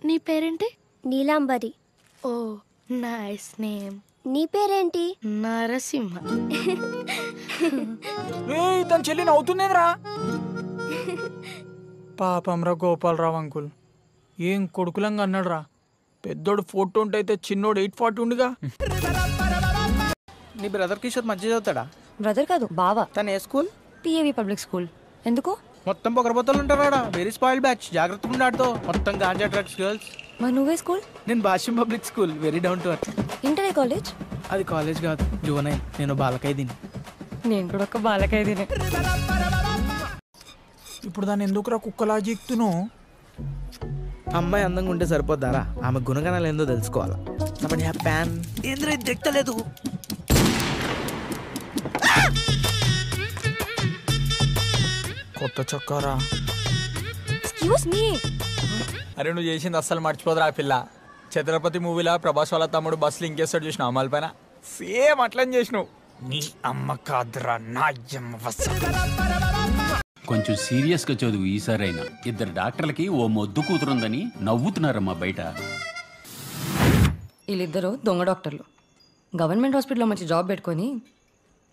నీ పేరేంటి? నీలాంబరి. ఓ nice name. నీ పేరేంటి? నరసింహ. తన చెల్లి నవ్వుతుందేంద్రా? పాపంరా గోపాలరావు అంకుల్, ఏం కొడుకులంగా అన్నాడు రా. పెద్దోడు 420 అయితే చిన్నోడు 840 ఉండిగా. నీ బ్రదర్ కిషోర్ మధ్య చదువుతాడా? బ్రదర్ కాదు, బావా. తను ఏ స్కూల్? పిఏవి public school. ఎందుకు? మొత్తం పొగరబోతలు ఉంటారా? వెరీ స్పాయిల్ బ్యాచ్, జాగ్రత్తగా ఉన్నాడుతో. మొత్తం గాంజా డ్రగ్స్ గర్ల్స్. మరి నువ్వే స్కూల్? నేను Bhashyam public school, very down to earth. Inter college? అది కాలేజ్ కాదు, జువనైల్. నేను బాలకైదీని. నేను కూడా ఒక బాలకైదీనే. ఇప్పుడు దాన్ని ఎందుకురా కుక్కలా జీక్తును? అమ్మాయి అందంగా ఉంటే సరిపోద్దారా? ఆమె గుణగణాలు ఏందో తెలుసుకోవాలా. ప్యాన్ ఏంద్ర దిక్కలేదు. కొత్త చొక్కారా. Excuse me. అరే నువ్వు చేసింది అస్సలు మర్చిపోదురా ఆ పిల్ల. ఛత్రపతి మూవీలో ప్రభాస్ వాళ్ళ తమ్ముడు బస్సులు ఇంకేస్తాడు చూసిన అమ్మాయిల పైన, సేమ్ అట్లని చేసినావు. నీ అమ్మ కాదురా నా అమ్మ. కొంచెం సీరియస్గా చదువు ఈసారైనా. ఇద్దరు డాక్టర్లకి ఓ మొద్దు కూతురుందని నవ్వుతున్నారమ్మా బయట. వీళ్ళిద్దరు దొంగ డాక్టర్లు. గవర్నమెంట్ హాస్పిటల్లో మంచి జాబ్ పెట్టుకొని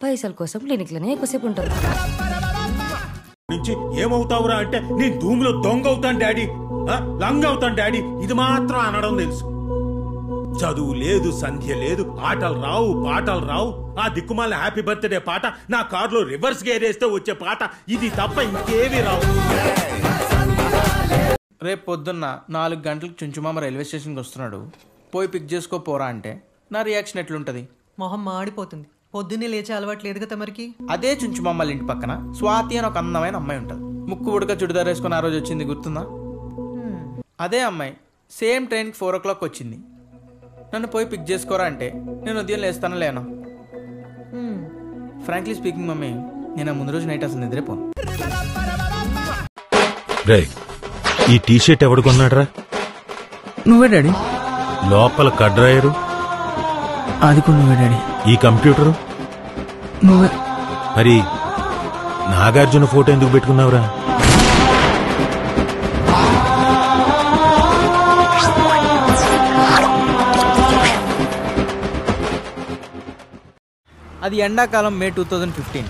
పైసల కోసం క్లినిక్లోనే ఎక్కువసేపు ఉంటారు. నుంచి ఏమవుతావురా అంటే నేను ధూములో దొంగ అవుతాను డాడీ, లంగ అవుతాను డాడీ, ఇది మాత్రం అనడం తెలుసు. చదువు లేదు, సంధ్య లేదు, ఆటలు రావు, పాటలు రావు. ఆ దిక్కుమాల హ్యాపీ బర్త్డే పాట, నా కారులో రివర్స్ గేర్ వేస్తే వచ్చే పాట, ఇది తప్ప ఇంకేమీ రావు. రేపు పొద్దున్న 4 గంటలకు చుంచుమామ రైల్వే స్టేషన్కి వస్తున్నాడు, పోయి పిక్ చేసుకోపోరా అంటే నా రియాక్షన్ ఎట్లుంటది? మొహం మాడిపోతుంది. పొద్దున్నే లేచే అలవాటు లేదు కదా మరికి. అదే చుంచుమామల ఇంటి పక్కన స్వాతి అని ఒక అందమైన అమ్మాయి ఉంటుంది. ముక్కు ఉడక చుడిదార్ వేసుకుని ఆ రోజు వచ్చింది, గుర్తుందా? అదే అమ్మాయి సేమ్ ట్రైన్కి 4 o'clock వచ్చింది. నన్ను పోయి పిక్ చేసుకోరా అంటే నేను ఉదయం లేస్తాను లేనా? ఫ్రాంక్లీ స్పీకింగ్ మమ్మీ, నేను ముందు రోజు నైట్ అసలు నిద్రపోను. ఈ టీషర్ట్ ఎవడు కొన్నాడ్రా? నువ్వే డాడీ. లోపల కడ్రాయరు అది కూడా నువ్వే డాడీ. ఈ కంప్యూటరు నువ్వే. మరి నాగార్జున ఫోటో ఎందుకు పెట్టుకున్నావురా? అది ఎండాకాలం, మే 2015.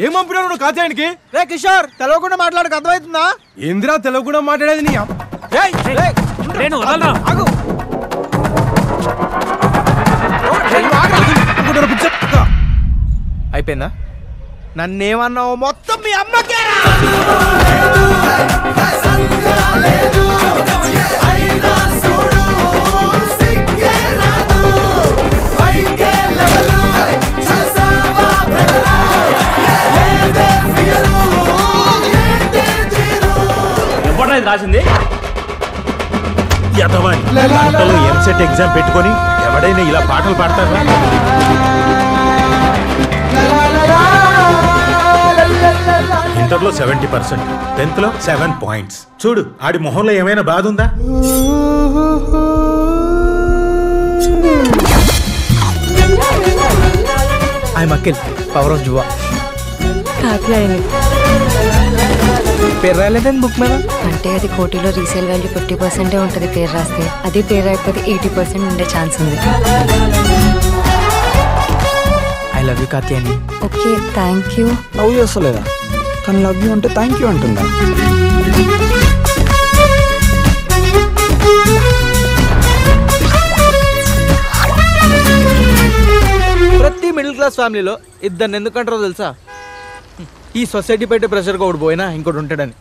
ఏం పంపినావు కాచాయనికి? రే కిషోర్, తెలవకుండా మాట్లాడక అర్థమవుతుందా? ఏందిరా తెలవకుండా మాట్లాడేది? నీ అయిపోయిందా? నన్నేమన్నావు మొత్తం మీ అమ్మకే. రాసింది ఎంసెట్ ఎగ్జామ్ పెట్టుకొని ఎవడైనా ఇలా పాటలు పాడతారా? ఇంటర్లో 70%, 10th లో 7 points. చూడు ఆడి మొహంలో ఏమైనా బాధ ఉందా? ఐ మక్కిల్, పవర్ ఆఫ్ జువా. పేరు రాలేదని బుక్ మీద అంటే అది కోటిలో రీసేల్ వాల్యూ 50% ఉంటుంది పేరు రాస్తే. అది పేరు రాకపోతే 80% ఉండే ఛాన్స్ ఉంది. I love you Katyayani. Okay, thank you. Love చేస్తలేదా? కానీ లవ్ యూ అంటే థ్యాంక్ యూ అంటుందా? ప్రతి మిడిల్ క్లాస్ ఫ్యామిలీలో ఇద్దరిని ఎందుకంటారో తెలుసా? ఈ సొసైటీ పెట్టే ప్రెషర్గా ఒకటి పోయినా ఇంకోటి ఉంటాడని.